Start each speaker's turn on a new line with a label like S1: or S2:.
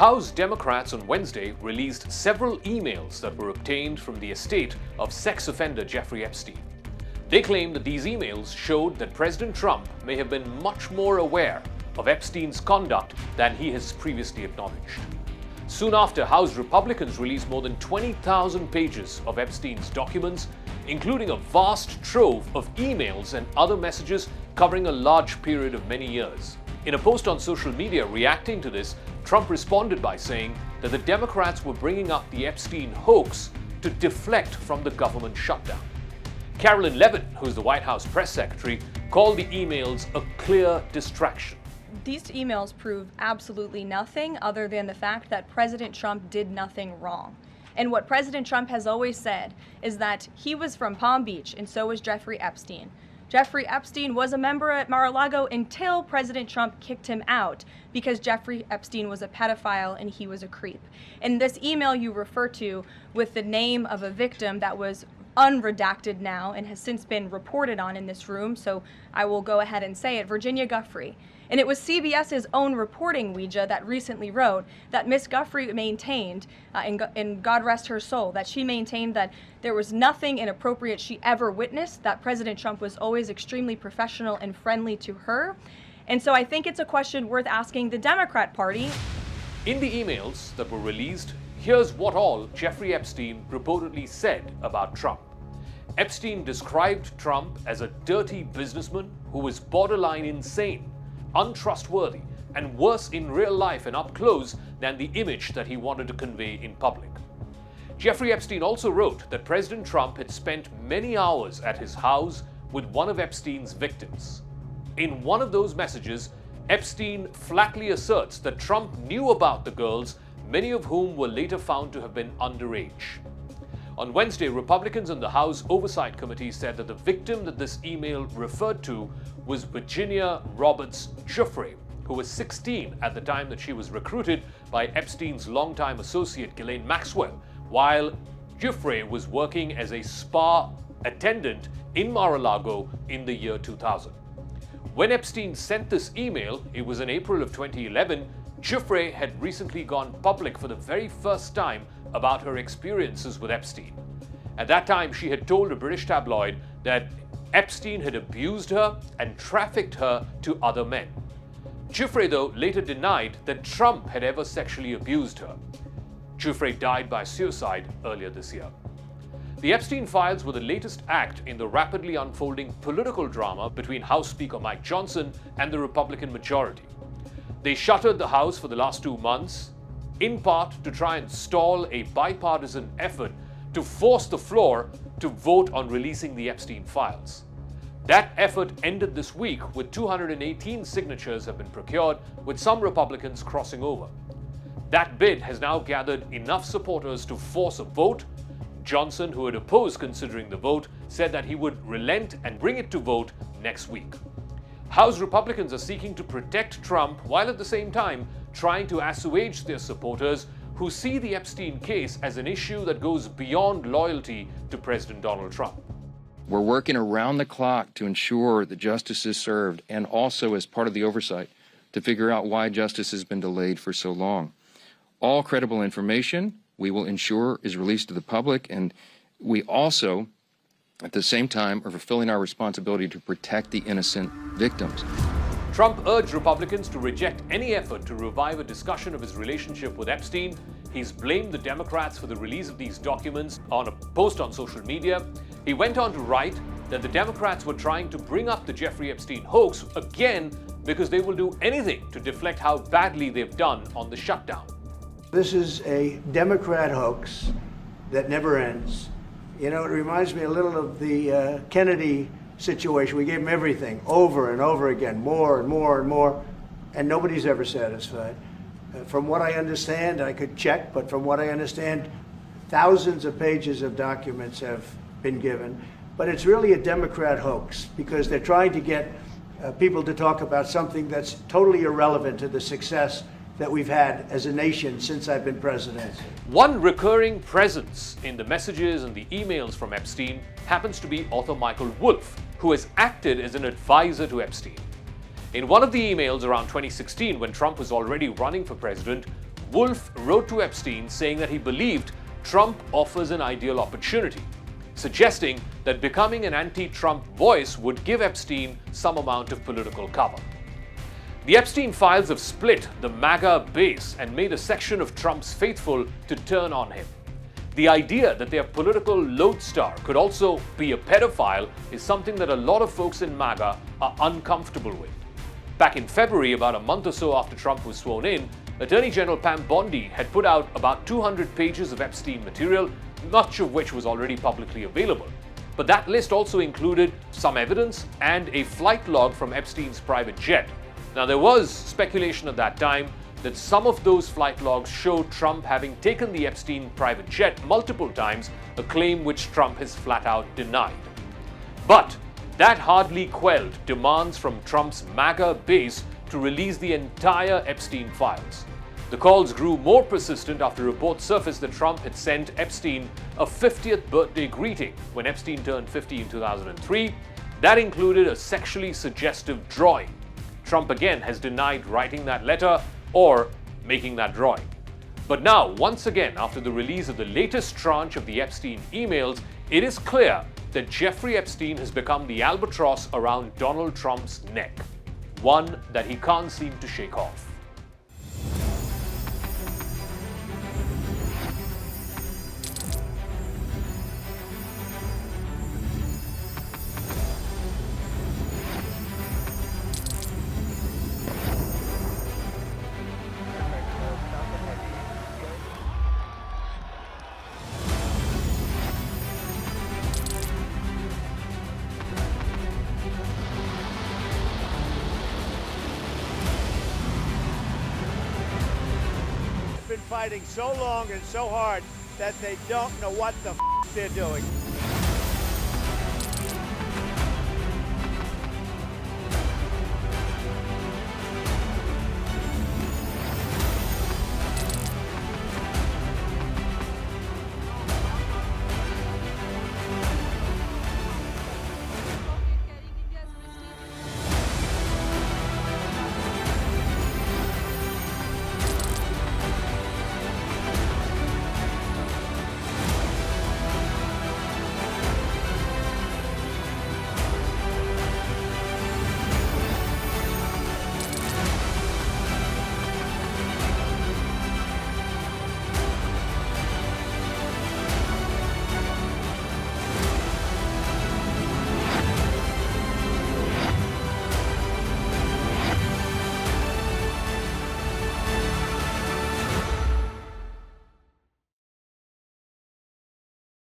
S1: House Democrats on Wednesday released several emails that were obtained from the estate of sex offender Jeffrey Epstein. They claim that these emails showed that President Trump may have been much more aware of Epstein's conduct than he has previously acknowledged. Soon after, House Republicans released more than 20,000 pages of Epstein's documents, including a vast trove of emails and other messages covering a large period of many years. In a post on social media reacting to this, Trump responded by saying that the Democrats were bringing up the Epstein hoax to deflect from the government shutdown. Carolyn Levin, who is the White House press secretary, called the emails a clear distraction.
S2: These emails prove absolutely nothing other than the fact that President Trump did nothing wrong. And what President Trump has always said is that he was from Palm Beach and so was Jeffrey Epstein. Jeffrey Epstein was a member at Mar-a-Lago until President Trump kicked him out because Jeffrey Epstein was a pedophile and he was a creep. And this email you refer to with the name of a victim that was unredacted now and has since been reported on in this room, so I will go ahead and say it, Virginia Giuffre. And it was CBS's own reporting, Ouija, that recently wrote that Miss Giuffre maintained, and God rest her soul, that she maintained that there was nothing inappropriate she ever witnessed, that President Trump was always extremely professional and friendly to her. And so I think it's a question worth asking the Democrat Party.
S1: In the emails that were released, here's what all Jeffrey Epstein reportedly said about Trump. Epstein described Trump as a dirty businessman who was borderline insane, untrustworthy, and worse in real life and up close than the image that he wanted to convey in public. Jeffrey Epstein also wrote that President Trump had spent many hours at his house with one of Epstein's victims. In one of those messages, Epstein flatly asserts that Trump knew about the girls, many of whom were later found to have been underage. On Wednesday, Republicans in the House Oversight Committee said that the victim that this email referred to was Virginia Roberts Giuffre, who was 16 at the time that she was recruited by Epstein's longtime associate Ghislaine Maxwell, while Giuffre was working as a spa attendant in Mar-a-Lago in the year 2000. When Epstein sent this email, it was in April of 2011, Giuffre had recently gone public for the very first time about her experiences with Epstein. At that time, she had told a British tabloid that Epstein had abused her and trafficked her to other men. Giuffre, though, later denied that Trump had ever sexually abused her. Giuffre died by suicide earlier this year. The Epstein files were the latest act in the rapidly unfolding political drama between House Speaker Mike Johnson and the Republican majority. They shuttered the House for the last 2 months, in part to try and stall a bipartisan effort to force the floor to vote on releasing the Epstein files. That effort ended this week with 218 signatures have been procured, with some Republicans crossing over. That bid has now gathered enough supporters to force a vote. Johnson, who had opposed considering the vote, said that he would relent and bring it to vote next week. House Republicans are seeking to protect Trump while at the same time trying to assuage their supporters who see the Epstein case as an issue that goes beyond loyalty to President Donald Trump.
S3: We're working around the clock to ensure that justice is served, and also as part of the oversight to figure out why justice has been delayed for so long. All credible information we will ensure is released to the public, and we also, at the same time, are fulfilling our responsibility to protect the innocent victims.
S1: Trump urged Republicans to reject any effort to revive a discussion of his relationship with Epstein. He's blamed the Democrats for the release of these documents on a post on social media. He went on to write that the Democrats were trying to bring up the Jeffrey Epstein hoax again because they will do anything to deflect how badly they've done on the shutdown.
S4: This is a Democrat hoax that never ends. You know, it reminds me a little of the Kennedy situation. We gave him everything over and over again, more and more and more, and nobody's ever satisfied. From what I understand, I could check, but from what I understand, thousands of pages of documents have been given. But it's really a Democrat hoax because they're trying to get people to talk about something that's totally irrelevant to the success that we've had as a nation since I've been president.
S1: One recurring presence in the messages and the emails from Epstein happens to be author Michael Wolff, who has acted as an advisor to Epstein. In one of the emails around 2016, when Trump was already running for president, Wolff wrote to Epstein saying that he believed Trump offers an ideal opportunity, suggesting that becoming an anti-Trump voice would give Epstein some amount of political cover. The Epstein files have split the MAGA base and made a section of Trump's faithful to turn on him. The idea that their political lodestar could also be a pedophile is something that a lot of folks in MAGA are uncomfortable with. Back in February, about a month or so after Trump was sworn in, Attorney General Pam Bondi had put out about 200 pages of Epstein material, much of which was already publicly available. But that list also included some evidence and a flight log from Epstein's private jet. Now, there was speculation at that time that some of those flight logs showed Trump having taken the Epstein private jet multiple times, a claim which Trump has flat out denied. But that hardly quelled demands from Trump's MAGA base to release the entire Epstein files. The calls grew more persistent after reports surfaced that Trump had sent Epstein a 50th birthday greeting when Epstein turned 50 in 2003. That included a sexually suggestive drawing. Trump again has denied writing that letter or making that drawing. But now, once again, after the release of the latest tranche of the Epstein emails, it is clear that Jeffrey Epstein has become the albatross around Donald Trump's neck, one that he can't seem to shake off.
S4: Been fighting so long and so hard that they don't know what the they're doing.